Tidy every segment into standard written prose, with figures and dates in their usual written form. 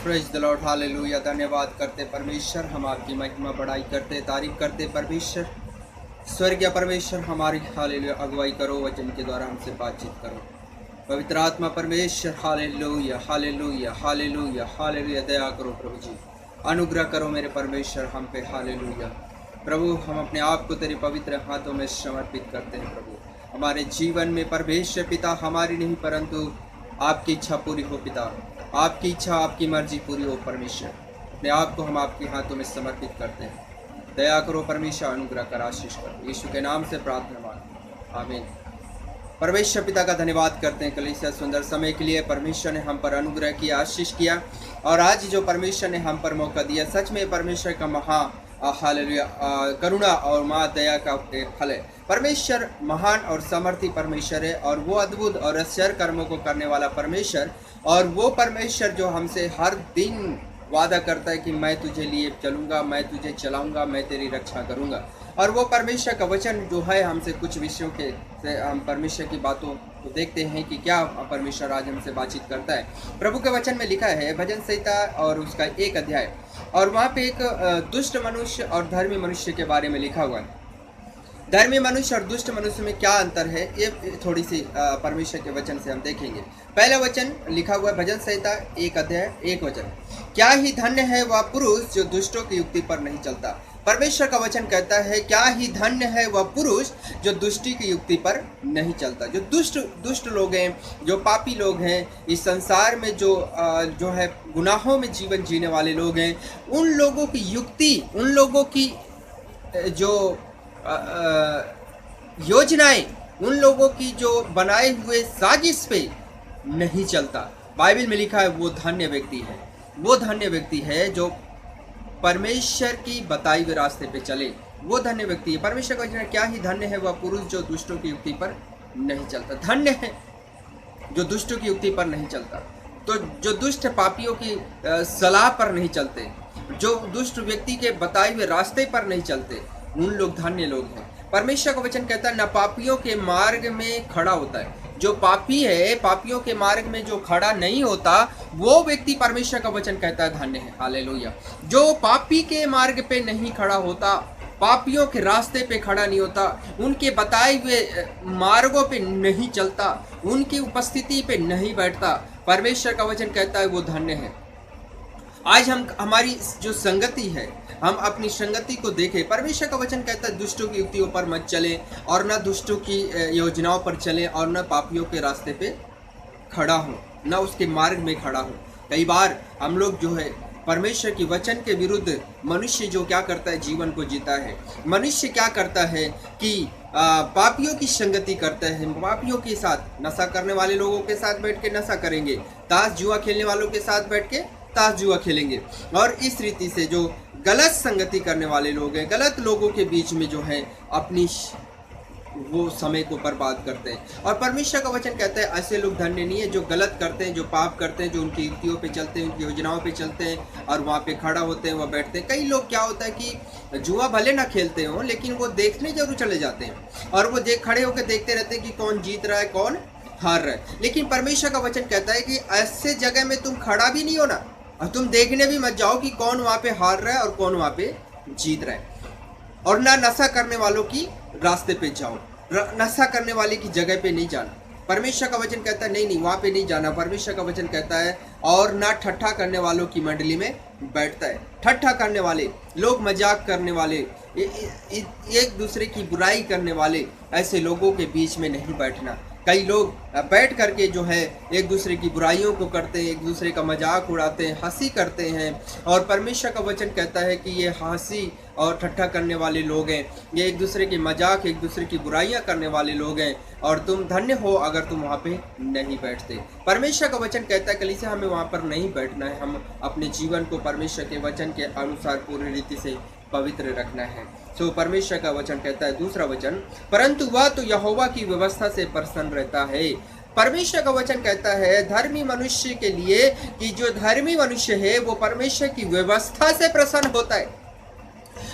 Praise the Lord, hallelujah. धन्यवाद करते परमेश्वर, हम आपकी महिमा बढ़ाई करते, तारीफ करते परमेश्वर। स्वर्गीय परमेश्वर, हमारी हालेलुया अगुवाई करो, वचन के द्वारा हमसे बातचीत करो। पवित्र आत्मा परमेश्वर, हालेलुया हालेलुया हालेलुया हालेलुया। दया करो प्रभु जी, अनुग्रह करो मेरे परमेश्वर हम पे, हालेलुया। प्रभु, हम अपने आप को तेरे पवित्र हाथों में समर्पित करते हैं प्रभु। हमारे जीवन में परमेश्वर पिता, हमारी नहीं परंतु आपकी इच्छा पूरी हो पिता, आपकी इच्छा आपकी मर्जी पूरी हो परमेश्वर। अपने आप को हम आपके हाथों में समर्पित करते हैं। दया करो परमेश्वर, अनुग्रह कर, आशीष करो, यीशु के नाम से प्रार्थना मांगते, आमीन। परमेश्वर पिता का धन्यवाद करते हैं कलीसिया सुंदर समय के लिए। परमेश्वर ने हम पर अनुग्रह किया, आशीष किया, और आज जो परमेश्वर ने हम पर मौका दिया, सच में परमेश्वर का महा हालेलुया करुणा और माँ दया का फल है। परमेश्वर महान और समर्थी परमेश्वर है, और वो अद्भुत और आश्चर्य कर्मों को करने वाला परमेश्वर, और वो परमेश्वर जो हमसे हर दिन वादा करता है कि मैं तुझे लिए चलूँगा, मैं तुझे चलाऊँगा, मैं तेरी रक्षा करूँगा। और वो परमेश्वर का वचन जो है हमसे कुछ विषयों के से हम परमेश्वर की बातों को देखते हैं कि क्या परमेश्वर आज हमसे बातचीत करता है। प्रभु के वचन में लिखा है भजन संहिता और उसका 1 अध्याय, और वहाँ पे एक दुष्ट मनुष्य और धर्मी मनुष्य के बारे में लिखा हुआ है। धर्मी मनुष्य और दुष्ट मनुष्य में क्या अंतर है, ये थोड़ी सी परमेश्वर के वचन से हम देखेंगे। पहला वचन लिखा हुआ है भजन संहिता 1 अध्याय 1 वचन, क्या ही धन्य है वह पुरुष जो दुष्टों की युक्ति पर नहीं चलता। परमेश्वर का वचन कहता है क्या ही धन्य है वह पुरुष जो दुष्टि की युक्ति पर नहीं चलता। जो दुष्ट लोग हैं, जो पापी लोग हैं, इस संसार में जो है गुनाहों में जीवन जीने वाले लोग हैं, उन लोगों की युक्ति, उन लोगों की जो योजनाएं, उन लोगों की जो बनाए हुए साजिश पे नहीं चलता। बाइबल में लिखा है वो धन्य व्यक्ति है, वो धन्य व्यक्ति है जो परमेश्वर की बताई हुए रास्ते पे चले, वो धन्य व्यक्ति है। परमेश्वर का वचन क्या ही धन्य है वह पुरुष जो दुष्टों की युक्ति पर नहीं चलता। धन्य है जो दुष्टों की युक्ति पर नहीं चलता। तो जो दुष्ट पापियों की सलाह पर नहीं चलते, जो दुष्ट व्यक्ति के बताए हुए रास्ते पर नहीं चलते, उन लोग धन्य लोग हैं। परमेश्वर का वचन कहता है न पापियों के मार्ग में खड़ा होता है। जो पापी है, पापियों के मार्ग में जो खड़ा नहीं होता, वो व्यक्ति परमेश्वर का वचन कहता है धन्य है, हालेलुया। जो पापी के मार्ग पे नहीं खड़ा होता, पापियों के रास्ते पे खड़ा नहीं होता, उनके बताए हुए मार्गों पे नहीं चलता, उनकी उपस्थिति पे नहीं बैठता, परमेश्वर का वचन कहता है वो धन्य है। आज हमारी जो संगति है, हम अपनी संगति को देखें। परमेश्वर का वचन कहता है दुष्टों की युक्तियों पर मत चले, और न दुष्टों की योजनाओं पर चले, और न पापियों के रास्ते पे खड़ा हो, न उसके मार्ग में खड़ा हो। कई बार हम लोग जो है परमेश्वर की वचन के विरुद्ध, मनुष्य जो क्या करता है जीवन को जीता है। मनुष्य क्या करता है कि पापियों की संगति करता है, पापियों के साथ, नशा करने वाले लोगों के साथ बैठ के नशा करेंगे, ताश जुआ खेलने वालों के साथ बैठ के ताश जुआ खेलेंगे, और इस रीति से जो गलत संगति करने वाले लोग हैं, गलत लोगों के बीच में जो है अपनी वो समय को बर्बाद करते हैं। और परमेश्वर का वचन कहता है ऐसे लोग धन्य नहीं है जो गलत करते हैं, जो पाप करते हैं, जो उनकी युक्तियों पे चलते हैं, उनकी योजनाओं पे चलते हैं, और वहाँ पे खड़ा होते हैं, वह बैठते हैं। कई लोग क्या होता है कि जुआ भले ना खेलते हों, लेकिन वो देखने जरूर चले जाते हैं, और वो खड़े होकर देखते रहते हैं कि कौन जीत रहा है, कौन हार रहा है। लेकिन परमेश्वर का वचन कहता है कि ऐसे जगह में तुम खड़ा भी नहीं हो ना, और तुम देखने भी मत जाओ कि कौन वहाँ पे हार रहा है और कौन वहाँ पे जीत रहा है। और ना नशा करने वालों की रास्ते पे जाओ, नशा करने वाले की जगह पे नहीं जाना। परमेश्वर का वचन कहता है नहीं, वहाँ पे नहीं जाना। परमेश्वर का वचन कहता है और ना ठट्ठा करने वालों की मंडली में बैठता है। ठट्ठा करने वाले लोग, मजाक करने वाले, एक दूसरे की बुराई करने वाले, ऐसे लोगों के बीच में नहीं बैठना। कई लोग बैठ करके जो है एक दूसरे की बुराइयों को करते हैं, एक दूसरे का मजाक उड़ाते हैं, हंसी करते हैं, और परमेश्वर का वचन कहता है कि ये हंसी और ठट्ठा करने वाले लोग हैं, ये एक दूसरे के मजाक, एक दूसरे की बुराइयां करने वाले लोग हैं, और तुम धन्य हो अगर तुम वहाँ पे नहीं बैठते। परमेश्वर का वचन कहता है कलीसिया हमें वहाँ पर नहीं बैठना है, हम अपने जीवन को परमेश्वर के वचन के अनुसार पूरी रीति से पवित्र रखना है। सो परमेश्वर का वचन कहता है दूसरा वचन, परंतु वह तो यहोवा की व्यवस्था से प्रसन्न रहता है। परमेश्वर का वचन कहता है धर्मी मनुष्य के लिए कि जो धर्मी मनुष्य है वो परमेश्वर की व्यवस्था से प्रसन्न होता है।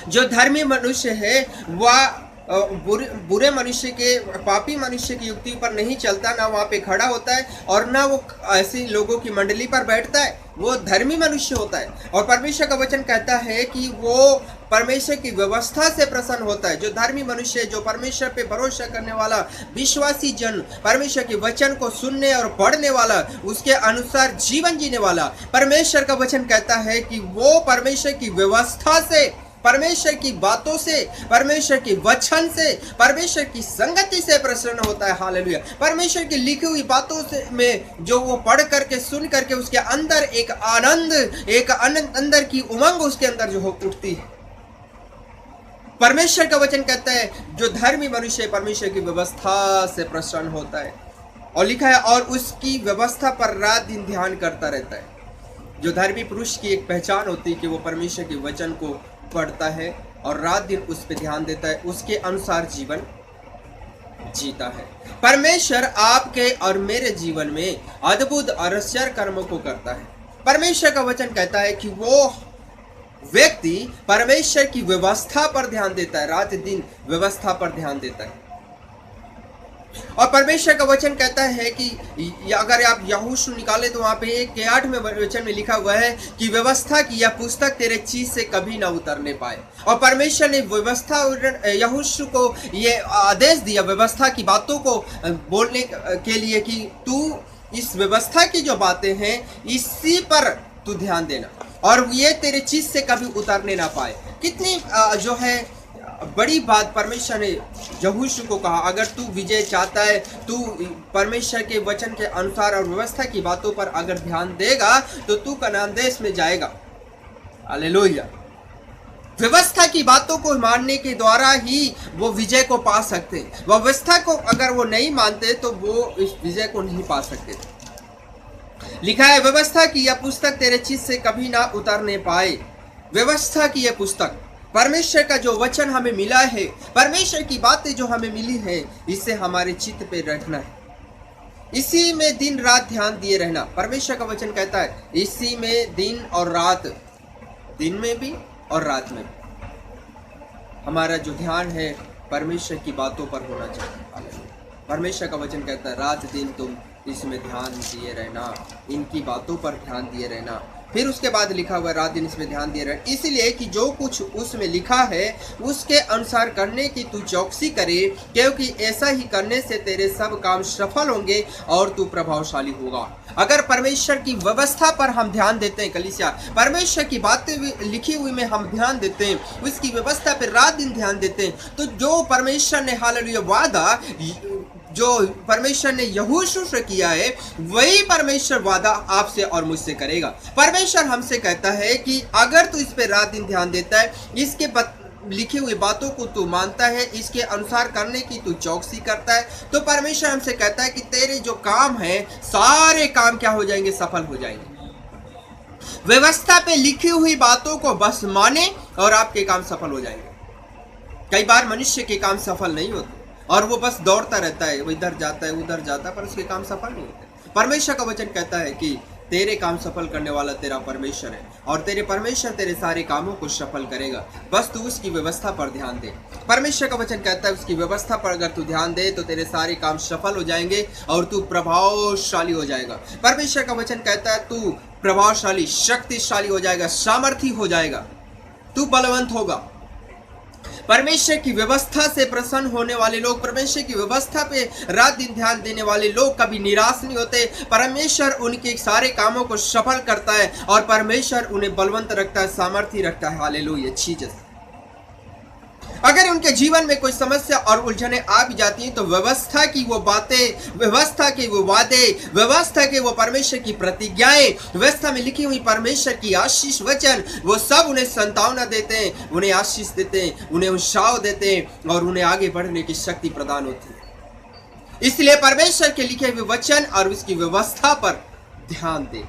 जो धर्मी मनुष्य है वह बुरे मनुष्य के, पापी मनुष्य की युक्ति पर नहीं चलता, ना वहाँ पे खड़ा होता है और ना वो ऐसे लोगों की मंडली पर बैठता है। वो धर्मी मनुष्य होता है और परमेश्वर का वचन कहता है कि वो परमेश्वर की व्यवस्था से प्रसन्न होता है। जो धर्मी मनुष्य, जो परमेश्वर पे भरोसा करने वाला विश्वासी जन, परमेश्वर के वचन को सुनने और पढ़ने वाला, उसके अनुसार जीवन जीने वाला, परमेश्वर का वचन कहता है कि वो परमेश्वर की व्यवस्था से, परमेश्वर की बातों से, परमेश्वर के वचन से, परमेश्वर की संगति से प्रसन्न होता है। हालेलुया। परमेश्वर की लिखी हुई बातों से में जो वो पढ़ करके, सुन करके, उसके अंदर एक आनंद, एक अंदर की उमंग उसके अंदर जो हो उठती है। परमेश्वर का वचन कहता है जो धर्मी मनुष्य परमेश्वर की व्यवस्था से प्रसन्न होता है, और लिखा है और उसकी व्यवस्था पर रात दिन ध्यान करता रहता है। जो धर्मी पुरुष की एक पहचान होती है कि वो परमेश्वर के वचन को पढ़ता है और रात दिन उस पर ध्यान देता है, उसके अनुसार जीवन जीता है। परमेश्वर आपके और मेरे जीवन में अद्भुत और आश्चर्य कर्मों को करता है। परमेश्वर का वचन कहता है कि वो व्यक्ति परमेश्वर की व्यवस्था पर ध्यान देता है, रात दिन व्यवस्था पर ध्यान देता है। और परमेश्वर का वचन कहता है कि अगर आप यहोशू निकाले तो वहां पे 1:8 वचन में लिखा हुआ है कि व्यवस्था की यह पुस्तक तेरे चीज से कभी ना उतरने पाए। और परमेश्वर ने व्यवस्था, यहोशू को ये आदेश दिया व्यवस्था की बातों को बोलने के लिए कि तू इस व्यवस्था की जो बातें हैं इसी पर तू ध्यान देना और ये तेरे चीज से कभी उतरने ना पाए। कितनी जो है बड़ी बात परमेश्वर ने यहोशू को कहा, अगर तू विजय चाहता है, तू परमेश्वर के वचन के अनुसार और व्यवस्था की बातों पर अगर ध्यान देगा तो तू कनान देश में जाएगा। हालेलुया। व्यवस्था की बातों को मानने के द्वारा ही वो विजय को पा सकते। व्यवस्था को अगर वो नहीं मानते तो वो इस विजय को नहीं पा सकते। लिखा है व्यवस्था की यह पुस्तक तेरे चित्त से कभी ना उतरने पाए। व्यवस्था की यह पुस्तक, परमेश्वर का जो वचन हमें मिला है, परमेश्वर की बातें जो हमें मिली है, इससे हमारे चित्त पे रखना है, इसी में दिन रात ध्यान दिए रहना। परमेश्वर का वचन कहता है इसी में दिन और रात, दिन में भी और रात में भी हमारा जो ध्यान है परमेश्वर की बातों पर होना चाहिए। परमेश्वर का वचन कहता है रात दिन तुम इसमें ध्यान दिए रहना, इनकी बातों पर ध्यान दिए रहना। फिर उसके बाद लिखा हुआ रात दिन इसमें ध्यान दिए रहना, इसलिए कि जो कुछ उसमें लिखा है उसके अनुसार करने की तू चौकसी करे, क्योंकि ऐसा ही करने से तेरे सब काम सफल होंगे और तू प्रभावशाली होगा। अगर परमेश्वर की व्यवस्था पर हम ध्यान देते हैं, कलीसिया परमेश्वर की बातें लिखी हुई में हम ध्यान देते हैं, उसकी व्यवस्था पर रात दिन ध्यान देते हैं, तो जो परमेश्वर ने हालेलुया वादा, जो परमेश्वर ने यहोशू से किया है, वही परमेश्वर वादा आपसे और मुझसे करेगा। परमेश्वर हमसे कहता है कि अगर तू इस पे रात दिन ध्यान देता है, इसके लिखी हुई बातों को तू मानता है, इसके अनुसार करने की तू चौकसी करता है, तो परमेश्वर हमसे कहता है कि तेरे जो काम है सारे काम क्या हो जाएंगे, सफल हो जाएंगे। व्यवस्था पे लिखी हुई बातों को बस माने और आपके काम सफल हो जाएंगे। कई बार मनुष्य के काम सफल नहीं होते और वो बस दौड़ता रहता है, वो इधर जाता है उधर जाता है, पर उसके काम सफल नहीं होते। परमेश्वर का वचन कहता है कि तेरे काम सफल करने वाला तेरा परमेश्वर है और तेरे परमेश्वर तेरे सारे कामों को सफल करेगा, बस तू उसकी व्यवस्था पर ध्यान दे। परमेश्वर का वचन कहता है उसकी व्यवस्था पर अगर तू ध्यान दे तो तेरे सारे काम सफल हो जाएंगे और तू प्रभावशाली हो जाएगा। परमेश्वर का वचन कहता है तू प्रभावशाली, शक्तिशाली हो जाएगा, सामर्थी हो जाएगा, तू बलवंत होगा। परमेश्वर की व्यवस्था से प्रसन्न होने वाले लोग, परमेश्वर की व्यवस्था पे रात दिन ध्यान देने वाले लोग कभी निराश नहीं होते। परमेश्वर उनके सारे कामों को सफल करता है और परमेश्वर उन्हें बलवंत रखता है, सामर्थी रखता है। Hallelujah Jesus. अगर उनके जीवन में कोई समस्या और उलझने आ भी जाती हैं तो व्यवस्था की वो बातें, व्यवस्था के वो वादे, व्यवस्था के वो परमेश्वर की प्रतिज्ञाएं, व्यवस्था में लिखी हुई परमेश्वर की आशीष वचन, वो सब उन्हें संतावना देते हैं, उन्हें आशीष देते हैं, उन्हें उत्साह देते हैं और उन्हें आगे बढ़ने की शक्ति प्रदान होती है। इसलिए परमेश्वर के लिखे हुए वचन और उसकी व्यवस्था पर ध्यान दे।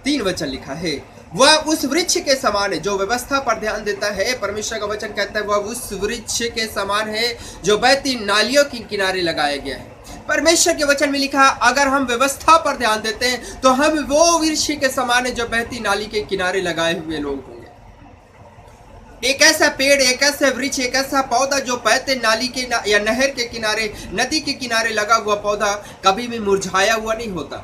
3 वचन लिखा है, वह उस वृक्ष के समान है जो व्यवस्था पर ध्यान देता है। परमेश्वर का वचन कहता है वह उस वृक्ष के समान है जो बहती नालियों के किनारे लगाया गया है। परमेश्वर के वचन में लिखा अगर हम व्यवस्था पर ध्यान देते हैं तो हम वो वृक्ष के समान है जो बहती नाली के किनारे लगाए हुए लोग होंगे। एक ऐसा पेड़, एक ऐसा वृक्ष, एक ऐसा पौधा जो बहते नाली के या नहर के किनारे, नदी के किनारे लगा हुआ पौधा कभी भी मुरझाया हुआ नहीं होता।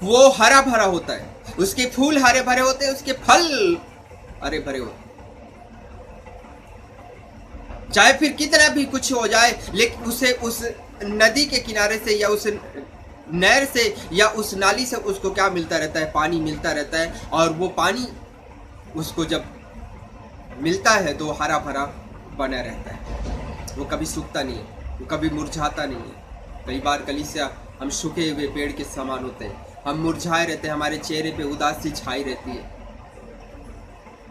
वो हरा भरा होता है, उसके फूल हरे भरे होते हैं, उसके फल हरे भरे होते हैं। चाहे फिर कितना भी कुछ हो जाए, लेकिन उसे उस नदी के किनारे से या उस नहर से या उस नाली से उसको क्या मिलता रहता है? पानी मिलता रहता है। और वो पानी उसको जब मिलता है तो हरा भरा बना रहता है, वो कभी सूखता नहीं है, वो कभी मुरझाता नहीं है। कई बार कलीसिया हम सूखे हुए पेड़ के समान होते हैं, हम मुरझाए रहते हैं, हमारे चेहरे पे उदासी छाई रहती है।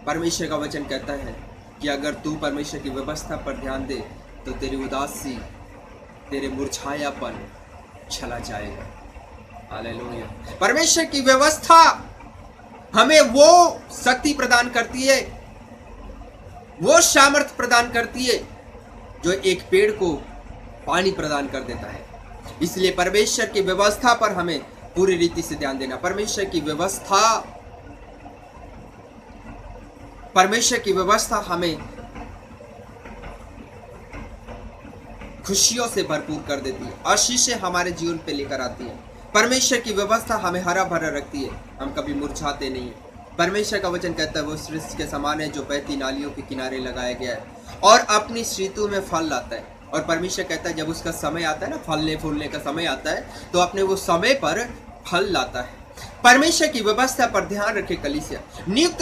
परमेश्वर का वचन कहता है कि अगर तू परमेश्वर की व्यवस्था पर ध्यान दे तो तेरी उदासी, तेरे मुरझायापन चला जाएगा। हालेलुया। परमेश्वर की व्यवस्था हमें वो शक्ति प्रदान करती है, वो सामर्थ्य प्रदान करती है जो एक पेड़ को पानी प्रदान कर देता है। इसलिए परमेश्वर की व्यवस्था पर हमें पूरी रीति से ध्यान देना। परमेश्वर की व्यवस्था हमें खुशियों से भरपूर कर देती है, आशीषें हमारे जीवन पे लेकर आती है। परमेश्वर की व्यवस्था हमें हरा भरा रखती है, हम कभी मुरझाते नहीं है। परमेश्वर का वचन कहता है वो वृक्ष के समान है जो बहती नालियों के किनारे लगाया गया है और अपनी ऋतु में फल लाता है। और परमेश्वर कहता है जब उसका समय आता है ना, फलने फूलने का समय आता है, तो अपने वो समय पर फल लाता है। परमेश्वर की व्यवस्था पर ध्यान रखे कलीसिया। नियुक्त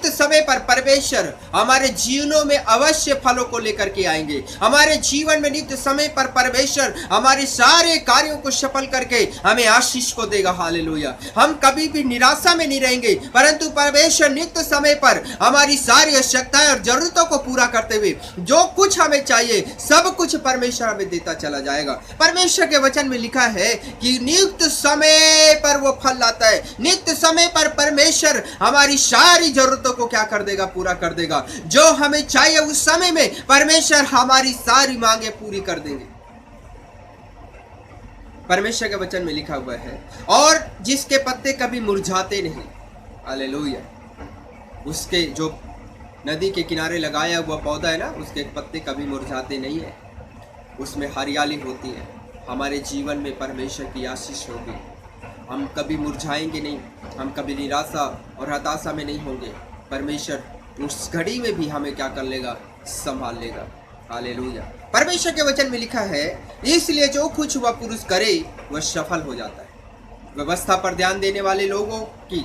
समय पर परमेश्वर हमारे जीवनों में अवश्य फलों को लेकर के आएंगे। हमारे जीवन में नियुक्त समय पर परमेश्वर हमारे सारे कार्यों को सफल करके हमें आशीष को देगा। हालेलुया। हम कभी भी निराशा में नहीं रहेंगे, परंतु परमेश्वर नियुक्त समय पर हमारी सारी आवश्यकताएं और जरूरतों को पूरा करते हुए जो कुछ हमें चाहिए सब कुछ परमेश्वर हमें देता चला जाएगा। परमेश्वर के वचन में लिखा है कि नियुक्त समय पर वो फल लाता है। नियुक्त समय पर परमेश्वर हमारी सारी जरूरतों को क्या कर देगा? पूरा कर देगा। जो हमें चाहिए उस समय में परमेश्वर हमारी सारी मांगे पूरी कर देंगे। परमेश्वर के वचन में लिखा हुआ है और जिसके पत्ते कभी मुरझाते नहीं। हालेलुया। उसके जो नदी के किनारे लगाया हुआ पौधा है ना, उसके पत्ते कभी मुरझाते नहीं है, उसमें हरियाली होती है। हमारे जीवन में परमेश्वर की आशीष होगी, हम कभी मुरझाएंगे नहीं, हम कभी निराशा और हताशा में नहीं होंगे। परमेश्वर उस घड़ी में भी हमें क्या कर लेगा? संभाल लेगा। हालेलुया। परमेश्वर के वचन में लिखा है इसलिए जो कुछ वह पुरुष करे वह सफल हो जाता है। व्यवस्था पर ध्यान देने वाले लोगों की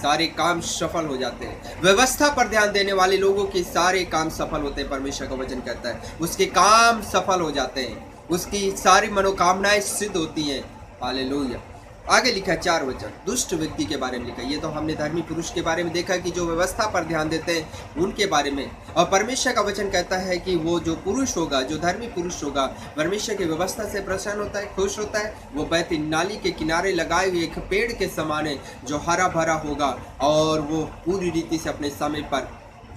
सारे काम सफल हो जाते हैं। व्यवस्था पर ध्यान देने वाले लोगों के सारे काम सफल होते हैं। परमेश्वर का वचन कहता है उसके काम सफल हो जाते हैं, उसकी सारी मनोकामनाएं सिद्ध होती हैं। हालेलुया। आगे लिखा 4 वचन दुष्ट व्यक्ति के बारे में लिखा। ये तो हमने धर्मी पुरुष के बारे में देखा कि जो व्यवस्था पर ध्यान देते हैं उनके बारे में। और परमेश्वर का वचन कहता है कि वो जो पुरुष होगा, जो धर्मी पुरुष होगा, परमेश्वर की व्यवस्था से प्रसन्न होता है, खुश होता है। वो बहती नाली के किनारे लगाए हुए एक पेड़ के समान है जो हरा भरा होगा और वो पूरी रीति से अपने समय पर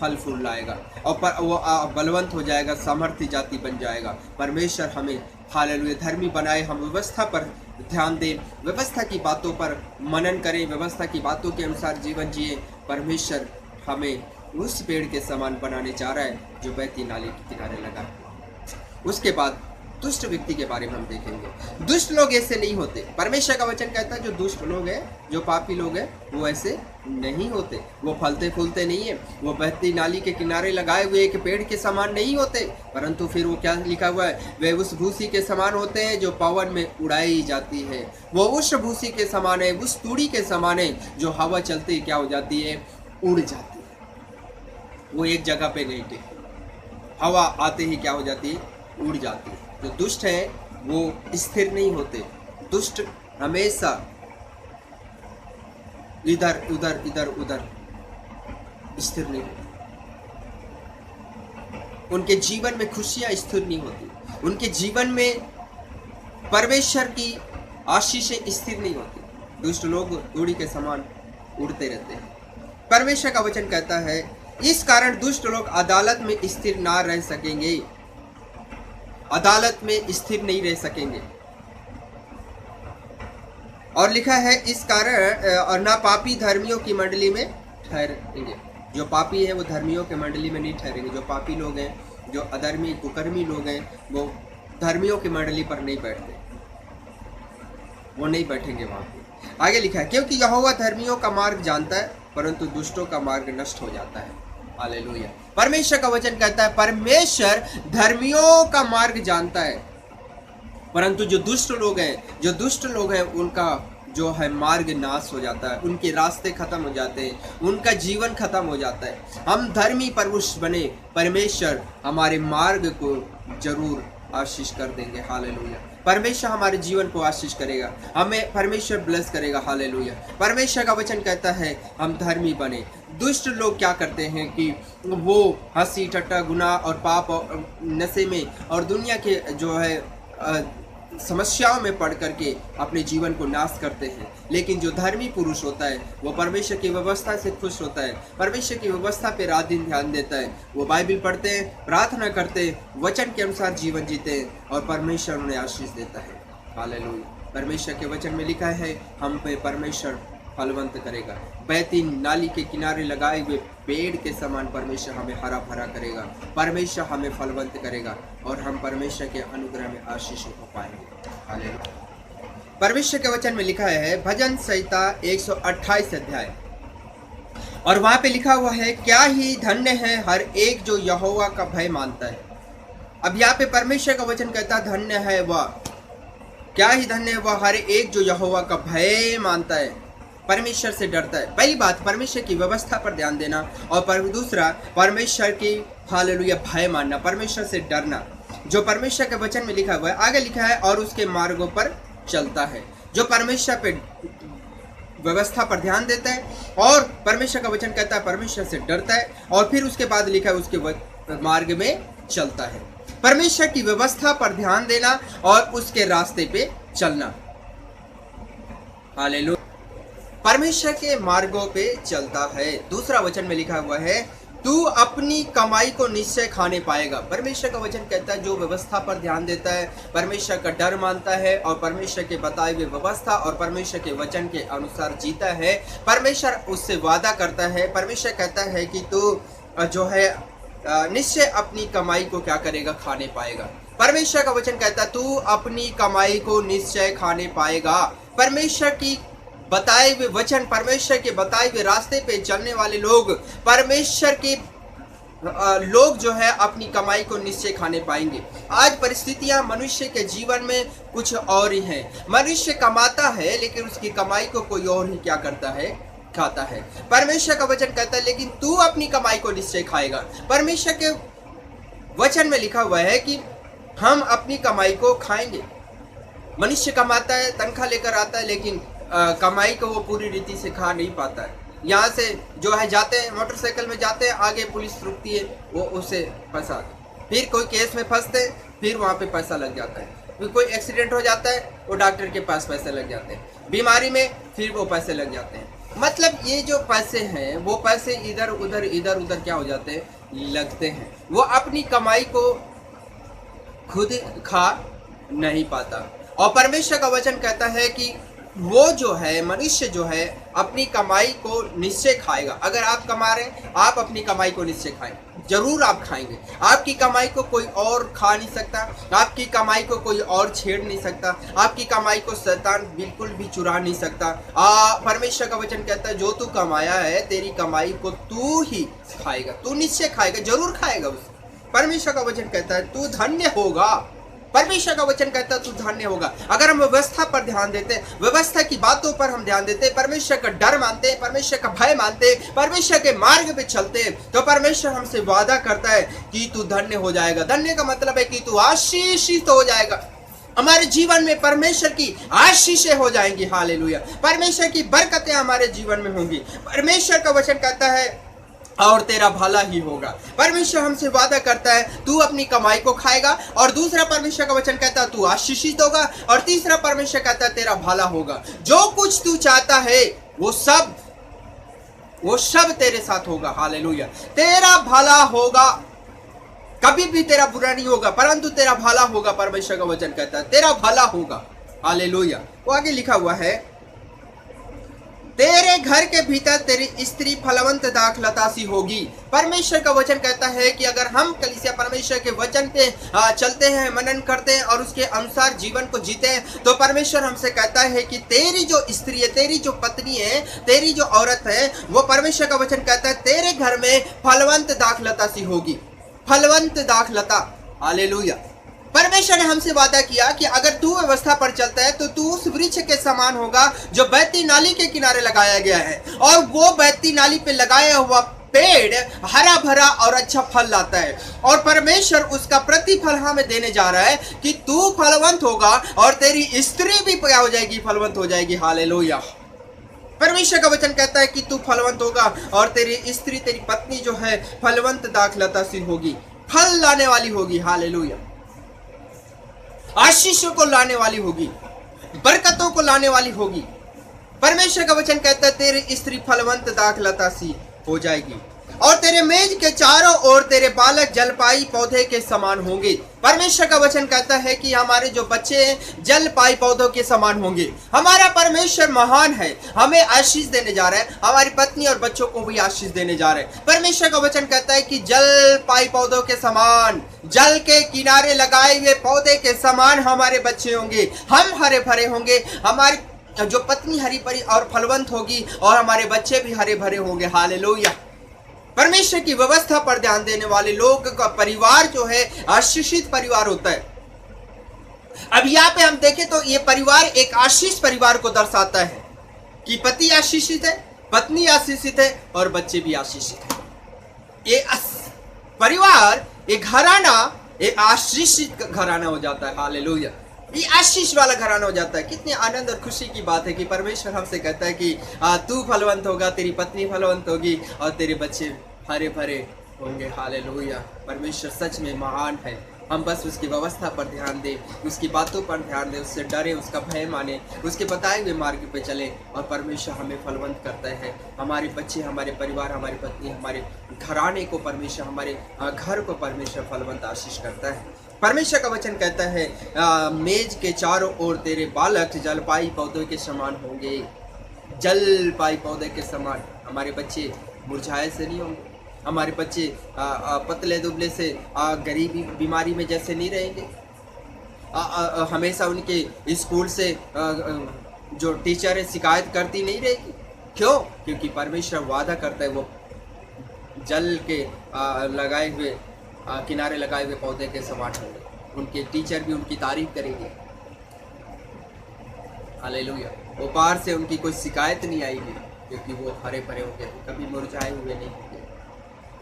फल फूल लाएगा और वो बलवंत हो जाएगा, सामर्थ्य जाति बन जाएगा। परमेश्वर हमें हालेलुया धर्मी बनाए। हम व्यवस्था पर ध्यान दें, व्यवस्था की बातों पर मनन करें, व्यवस्था की बातों के अनुसार जीवन जिए। परमेश्वर हमें उस पेड़ के समान बनाने जा रहा है जो बहती नाली के किनारे लगा। उसके बाद दुष्ट व्यक्ति के बारे में हम देखेंगे। दुष्ट लोग ऐसे नहीं होते। परमेश्वर का वचन कहता है जो दुष्ट लोग हैं, जो पापी लोग हैं, वो ऐसे नहीं होते। वो फलते फूलते नहीं है, वो बहती नाली के किनारे लगाए हुए एक पेड़ के समान नहीं होते, परंतु फिर वो क्या लिखा हुआ है? वे उस भूसी के समान होते हैं जो पवन में उड़ाई जाती है। वो उस भूसी के समान है, उस तूड़ी के समान है जो हवा चलते ही क्या हो जाती है? उड़ जाती है। वो एक जगह पे नहीं टिकती, हवा आते ही क्या हो जाती है? उड़ जाती है। जो दुष्ट है वो स्थिर नहीं होते। दुष्ट हमेशा इधर उधर इधर उधर स्थिर नहीं होते। उनके जीवन में खुशियां स्थिर नहीं होती। उनके जीवन में परमेश्वर की आशीषें स्थिर नहीं होती। दुष्ट लोग तूड़ी के समान उड़ते रहते हैं। परमेश्वर का वचन कहता है इस कारण दुष्ट लोग अदालत में स्थिर ना रह सकेंगे, अदालत में स्थिर नहीं रह सकेंगे। और लिखा है इस कारण और ना पापी धर्मियों की मंडली में ठहरेंगे। जो पापी है वो धर्मियों के मंडली में नहीं ठहरेंगे। जो पापी लोग हैं, जो अधर्मी कुकर्मी लोग हैं, वो धर्मियों की मंडली पर नहीं बैठते, वो नहीं बैठेंगे वहाँ पे। आगे लिखा है, क्योंकि यहोवा धर्मियों का मार्ग जानता है परंतु दुष्टों का मार्ग नष्ट हो जाता है। हालेलुया। परमेश्वर का वचन कहता है परमेश्वर धर्मियों का मार्ग जानता है, परंतु जो दुष्ट लोग हैं उनका जो है मार्ग नाश हो जाता है, उनके रास्ते खत्म हो जाते हैं, उनका जीवन खत्म हो जाता है। हम धर्मी पुरुष बने, परमेश्वर हमारे मार्ग को जरूर आशीष कर देंगे। हालेलुया। परमेश्वर हमारे जीवन को आशीष करेगा, हमें परमेश्वर ब्लेस करेगा। हालेलुया। परमेश्वर का वचन कहता है हम धर्मी बने। दुष्ट लोग क्या करते हैं कि वो हंसी ठट्टा, गुनाह और पाप और नशे में और दुनिया के जो है समस्याओं में पड़ करके अपने जीवन को नाश करते हैं। लेकिन जो धर्मी पुरुष होता है वो परमेश्वर की व्यवस्था से खुश होता है, परमेश्वर की व्यवस्था पे रात दिन ध्यान देता है। वो बाइबल पढ़ते हैं, प्रार्थना करते हैं, वचन के अनुसार जीवन जीते हैं और परमेश्वर उन्हें आशीष देता है। हालेलुया। परमेश्वर के वचन में लिखा है हम पे परमेश्वर फलवंत करेगा। बहती नाली के किनारे लगाए हुए पेड़ के समान परमेश्वर हमें हरा भरा करेगा, परमेश्वर हमें फलवंत करेगा और हम परमेश्वर के अनुग्रह में आशीष हो पाएंगे। हालेलुया। परमेश्वर के वचन में लिखा है भजन संहिता 128 अध्याय और वहां पे लिखा हुआ है क्या ही धन्य है हर एक जो यहोवा का भय मानता है। अब यहाँ पे परमेश्वर का वचन कहता है धन्य है वह, क्या ही धन्य है वह हर एक जो यहोवा का भय मानता है, परमेश्वर से डरता है। पहली बात परमेश्वर की व्यवस्था पर ध्यान देना और दूसरा परमेश्वर की हालेलुया भय मानना, परमेश्वर से डरना, जो परमेश्वर के वचन में लिखा हुआ है। आगे लिखा है और उसके मार्गों पर चलता है, जो परमेश्वर पे व्यवस्था पर ध्यान देता है और परमेश्वर का वचन कहता है परमेश्वर से डरता है और फिर उसके बाद लिखा है उसके मार्ग में चलता है। परमेश्वर की व्यवस्था पर ध्यान देना और उसके रास्ते पे चलना। हालेलुया। परमेश्वर के मार्गों पे चलता है। दूसरा वचन में लिखा हुआ है तू अपनी कमाई को निश्चय खाने पाएगा। परमेश्वर का वचन कहता है जो व्यवस्था पर ध्यान देता है, परमेश्वर का डर मानता है और परमेश्वर के बताए हुए व्यवस्था और परमेश्वर के वचन के अनुसार जीता है, परमेश्वर उससे वादा करता है। परमेश्वर कहता है कि तू जो है निश्चय अपनी कमाई को क्या करेगा, खाने पाएगा। परमेश्वर का वचन कहता है तू अपनी कमाई को निश्चय खाने पाएगा। परमेश्वर की बताए हुए वचन, परमेश्वर के बताए हुए रास्ते पे चलने वाले लोग, परमेश्वर के लोग जो है अपनी कमाई को निश्चय खाने पाएंगे। आज परिस्थितियां मनुष्य के जीवन में कुछ और ही हैं। मनुष्य कमाता है लेकिन उसकी कमाई को कोई और ही क्या करता है, खाता है। परमेश्वर का वचन कहता है लेकिन तू अपनी कमाई को निश्चय खाएगा। परमेश्वर के वचन में लिखा हुआ है कि हम अपनी कमाई को खाएंगे। मनुष्य कमाता है, तनख्वाह लेकर आता है, लेकिन कमाई को वो पूरी रीति से खा नहीं पाता है। यहाँ से जो है जाते हैं, मोटरसाइकिल में जाते हैं, आगे पुलिस रुकती है, वो उसे फंसा, फिर कोई केस में फंसते हैं, फिर वहाँ पे पैसा लग जाता है। फिर कोई एक्सीडेंट हो जाता है, वो डॉक्टर के पास पैसे लग जाते हैं, बीमारी में फिर वो पैसे लग जाते हैं। मतलब ये जो पैसे हैं वो पैसे इधर उधर क्या हो जाते हैं, लगते हैं। वो अपनी कमाई को खुद खा नहीं पाता। और परमेश्वर का वचन कहता है कि वो जो है मनुष्य जो है अपनी कमाई को निश्चय खाएगा। अगर आप कमा रहे हैं, आप अपनी कमाई को निश्चय खाएं, जरूर आप खाएंगे। आपकी कमाई को कोई और खा नहीं सकता, आपकी कमाई को कोई और छेड़ नहीं सकता, आपकी कमाई को शैतान बिल्कुल भी चुरा नहीं सकता। परमेश्वर का वचन कहता है जो तू कमाया है तेरी कमाई को तू ही खाएगा, तू निश्चय खाएगा, जरूर खाएगा उसे। परमेश्वर का वचन कहता है तू धन्य होगा। परमेश्वर का वचन कहता है तू धन्य होगा। अगर हम व्यवस्था पर ध्यान देते, व्यवस्था की बातों पर हम ध्यान देते, परमेश्वर का डर मानते, परमेश्वर का भय मानते, परमेश्वर के मार्ग पे चलते, तो परमेश्वर हमसे वादा करता है कि तू धन्य हो जाएगा। धन्य का मतलब है कि तू आशीषित हो जाएगा। हमारे जीवन में परमेश्वर की आशीषें हो जाएंगी। हालेलुया। परमेश्वर की बरकतें हमारे जीवन में होंगी। परमेश्वर का वचन कहता है और तेरा भला ही होगा। परमेश्वर हमसे वादा करता है तू अपनी कमाई को खाएगा। और दूसरा परमेश्वर का वचन कहता है तू आशीषित होगा। और तीसरा परमेश्वर कहता है तेरा भला होगा। जो कुछ तू चाहता है वो सब तेरे साथ होगा। हालेलुया। तेरा भला होगा, कभी भी तेरा बुरा नहीं होगा, परंतु तेरा भला होगा। परमेश्वर का वचन कहता है तेरा भला होगा। हालेलुया। वो आगे लिखा हुआ है तेरे तेरे घर के भीतर तेरी स्त्री फलवंत दाखलता सी होगी। परमेश्वर का वचन कहता है कि अगर हम कलीसिया परमेश्वर के वचन पे चलते हैं, मनन करते हैं और उसके अनुसार जीवन को जीते हैं, तो परमेश्वर हमसे कहता है कि तेरी जो स्त्री है, तेरी जो पत्नी है, तेरी जो औरत है, वो परमेश्वर का वचन कहता है तेरे घर में फलवंत दाखलता सी होगी। फलवंत दाखलता, हालेलुया। परमेश्वर ने हमसे वादा किया कि अगर तू व्यवस्था पर चलता है तो तू उस वृक्ष के समान होगा जो बहती नाली के किनारे लगाया गया है, और वो बहती नाली पे लगाया हुआ पेड़ हरा भरा और अच्छा फल लाता है। और परमेश्वर उसका प्रतिफल हमें देने जा रहा है कि तू फलवंत होगा और तेरी स्त्री भी क्या हो जाएगी, फलवंत हो जाएगी। हालेलुया। परमेश्वर का वचन कहता है कि तू फलवंत होगा और तेरी स्त्री, तेरी पत्नी जो है फलवंत दाखलता सी होगी, फल लाने वाली होगी। हालेलुया। आशीषों को लाने वाली होगी, बरकतों को लाने वाली होगी। परमेश्वर का वचन कहता है तेरी स्त्री फलवंत दाखलता सी हो जाएगी और तेरे मेज के चारों ओर तेरे बालक जलपाई पौधे के समान होंगे। परमेश्वर का वचन कहता है कि हमारे जो बच्चे हैं जलपाई पौधों के समान होंगे। हमारा परमेश्वर महान है, हमें आशीष देने जा रहा है, हमारी पत्नी और बच्चों को भी आशीष देने जा रहे हैं। परमेश्वर का वचन कहता है कि जलपाई पौधों के समान, जल के किनारे लगाए हुए पौधे के समान हमारे बच्चे होंगे। हम हरे भरे होंगे, हमारी जो पत्नी हरी भरी और फलवंत होगी और हमारे बच्चे भी हरे भरे होंगे। हालेलुया। परमेश्वर की व्यवस्था पर ध्यान देने वाले लोग का परिवार जो है आशीषित परिवार होता है। अब यहाँ पे हम देखें तो ये परिवार एक आशीष परिवार को दर्शाता है कि पति आशीषित है, पत्नी आशीषित है और बच्चे भी आशीषित है। ये परिवार, एक घराना, एक आशीषित घराना हो जाता है। हालेलुया। ये आशीष वाला घराना हो जाता है। कितनी आनंद और खुशी की बात है कि परमेश्वर हमसे कहता है कि तू फलवंत होगा, तेरी पत्नी फलवंत होगी और तेरे बच्चे हरे भरे होंगे। हालेलुया। परमेश्वर सच में महान है। हम बस उसकी व्यवस्था पर ध्यान दें, उसकी बातों पर ध्यान दें, उससे डरे, उसका भय माने, उसके बताए हुए मार्ग पे चले और परमेश्वर हमें फलवंत करता है। हमारे बच्चे, हमारे परिवार, हमारी पत्नी, हमारे घराने को परमेश्वर, हमारे घर को परमेश्वर फलवंत आशीष करता है। परमेश्वर का वचन कहता है मेज के चारों ओर तेरे बालक जलपाई पौधे के समान होंगे। जलपाई पौधे के समान। हमारे बच्चे मुरझाए से नहीं होंगे, हमारे बच्चे पतले दुबले से गरीबी बीमारी में जैसे नहीं रहेंगे। हमेशा उनके स्कूल से जो टीचर है शिकायत करती नहीं रहेगी। क्यों? क्योंकि परमेश्वर वादा करता है वो जल के लगाए हुए किनारे लगाए हुए पौधे के समान होंगे। उनके टीचर भी उनकी तारीफ करेंगे। हालेलुया। वो बाहर से उनकी कोई शिकायत नहीं आएगी क्योंकि वो हरे भरे होंगे, कभी मुरझाए हुए नहीं होंगे,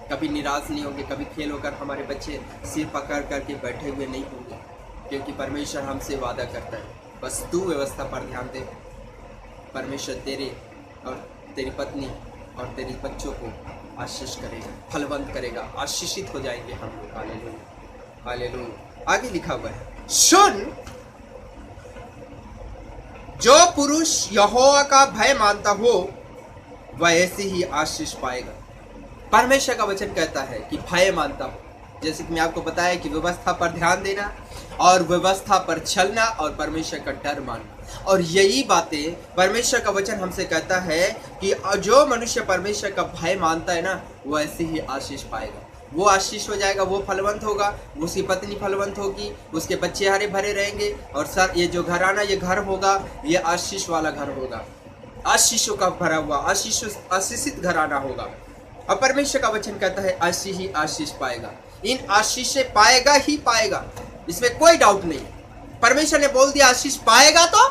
कभी निराश नहीं होंगे, कभी फेल होकर हमारे बच्चे सिर पकड़ करके बैठे हुए नहीं होंगे, क्योंकि परमेश्वर हमसे वादा करता है। बस तू व्यवस्था पर ध्यान दे, परमेश्वर तेरे और तेरी पत्नी और तेरे बच्चों को आशीष करेगा, फलवंत करेगा, आशीषित हो जाएंगे हम लोग। हालेलुया। हालेलुया। आगे लिखा हुआ है, सुन, जो पुरुष यहोवा का भय मानता हो वह ऐसी ही आशीष पाएगा। परमेश्वर का वचन कहता है कि भय मानता हो, जैसे कि मैं आपको बताया कि व्यवस्था पर ध्यान देना और व्यवस्था पर चलना और परमेश्वर का डर मानना, और यही बातें परमेश्वर का वचन हमसे कहता है कि जो मनुष्य परमेश्वर का भय मानता है ना, वो ऐसी ही आशीष पाएगा। वो आशीष हो जाएगा, वो फलवंत होगा, उसकी पत्नी फलवंत होगी, उसके बच्चे हरे भरे रहेंगे और सर ये जो घराना, ये घर होगा, ये आशीष वाला घर होगा, आशीषों का भरा हुआ, आशीषित घराना होगा। और परमेश्वर का वचन कहता है ऐसी ही आशीष पाएगा। इन आशीष से पाएगा ही पाएगा, इसमें कोई डाउट नहीं। परमेश्वर ने बोल दिया आशीष पाएगा तो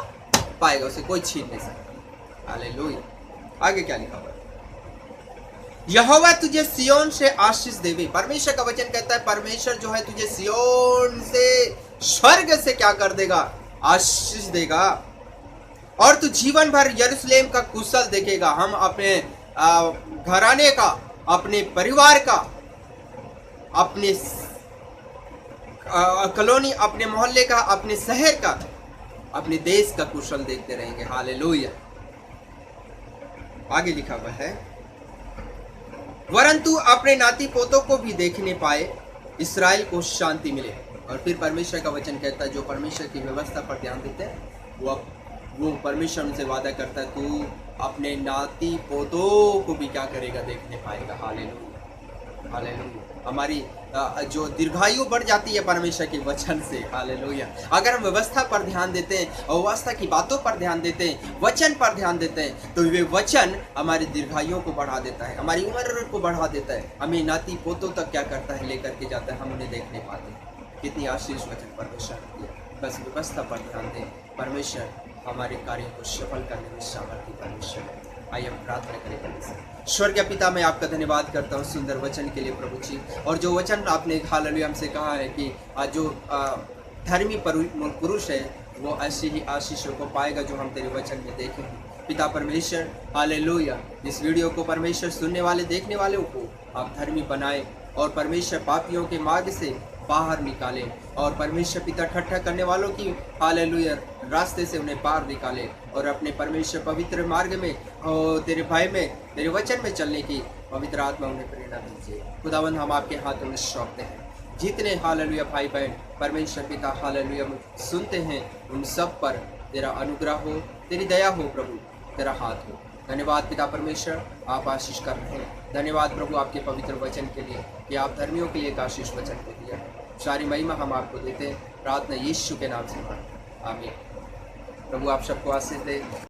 पाएगा, उसे कोई छीन नहीं सकता। हालेलुया। आगे क्या लिखा हुआ है, यहोवा तुझे सियोन से आशीष देवे। परमेश्वर का वचन कहता है परमेश्वर जो है तुझे सियोन से, स्वर्ग से क्या कर देगा, आशीष देगा, और तू जीवन भर यरूशलेम का कुशल देखेगा। हम अपने घराने का, अपने परिवार का, अपने कॉलोनी, अपने मोहल्ले का, अपने शहर का, अपने देश का कुशल देखते रहेंगे। हालेलुया। आगे लिखा हुआ है, वरंतु अपने नाती पोतों को भी देखने पाए, इस्राएल को शांति मिले। और फिर परमेश्वर का वचन कहता है जो परमेश्वर की व्यवस्था पर ध्यान देते हैं वो वो परमेश्वर उनसे वादा करता है, तू अपने नाती पोतों को भी क्या करेगा, देखने पाएगा। Hallelujah, hallelujah. हमारी जो दीर्घायु बढ़ जाती है परमेश्वर के वचन से। हालेलुया। अगर हम व्यवस्था पर ध्यान देते हैं और व्यवस्था की बातों पर ध्यान देते हैं, वचन पर ध्यान देते हैं, तो वे वचन हमारी दीर्घायु को बढ़ा देता है, हमारी उम्र को बढ़ा देता है, हमें नाती पोतों तक क्या करता है, लेकर के जाता है, हम उन्हें देख नहीं पाते। कितनी आशीष वचन परमेश्वर की है। बस व्यवस्था पर ध्यान दें, परमेश्वर हमारे कार्यों को सफल करने में सामर्थ्य परमेश्वर है। आइए हम प्रार्थना करें परमेश्वर। स्वर्गीय पिता, मैं आपका धन्यवाद करता हूँ सुंदर वचन के लिए प्रभु जी, और जो वचन आपने हालेलुया हमसे कहा है कि जो धर्मी पुरुष है वो ऐसी ही आशीषों को पाएगा जो हम तेरे वचन में देखे हैं। पिता परमेश्वर हालेलुया, इस वीडियो को परमेश्वर सुनने वाले देखने वालों को आप धर्मी बनाए और परमेश्वर पापियों के मार्ग से बाहर निकाले, और परमेश्वर पिता ठट्ठा करने वालों की हालेलुया रास्ते से उन्हें पार निकाले, और अपने परमेश्वर पवित्र मार्ग में और तेरे भय में, तेरे वचन में चलने की पवित्र आत्मा उन्हें प्रेरणा दीजिए। खुदावंद, हम आपके हाथों में सौंपते हैं जितने हालेलुया भाई बहन परमेश्वर पिता हालेलुया सुनते हैं, उन सब पर तेरा अनुग्रह हो, तेरी दया हो प्रभु, तेरा हाथ हो। धन्यवाद पिता परमेश्वर, आप आशीष कर रहे हैं। धन्यवाद प्रभु आपके पवित्र वचन के लिए कि आप धर्मियों के लिए एक आशीष वचन को दिया। सारी महिमा हम आपको देते हैं, प्रार्थना यीशु के नाम से मांगते हैं, आमीन। प्रभु आप सबको आशीष दे।